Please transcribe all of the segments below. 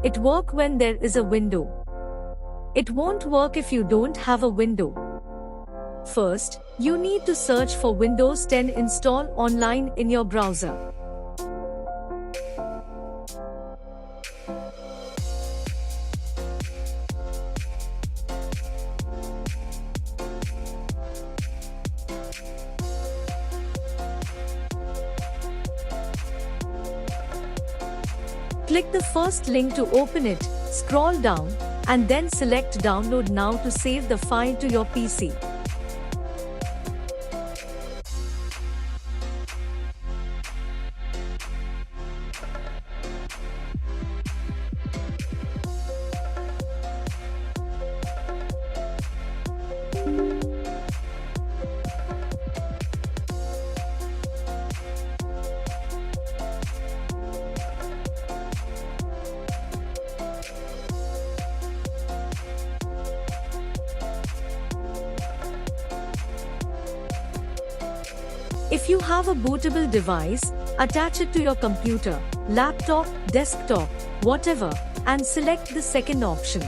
It works when there is a window. It won't work if you don't have a window. First, you need to search for Windows 10 install online in your browser. Click the first link to open it, scroll down, and then select Download Now to save the file to your PC. If you have a bootable device, attach it to your computer, laptop, desktop, whatever, and select the second option.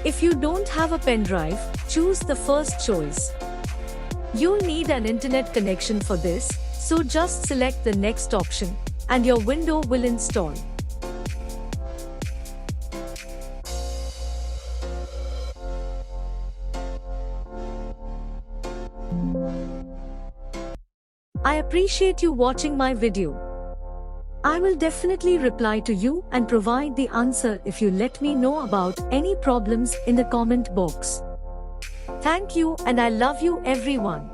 If you don't have a pen drive, choose the first choice. You'll need an internet connection for this, so just select the next option, and your window will install. I appreciate you watching my video. I will definitely reply to you and provide the answer if you let me know about any problems in the comment box. Thank you, and I love you everyone.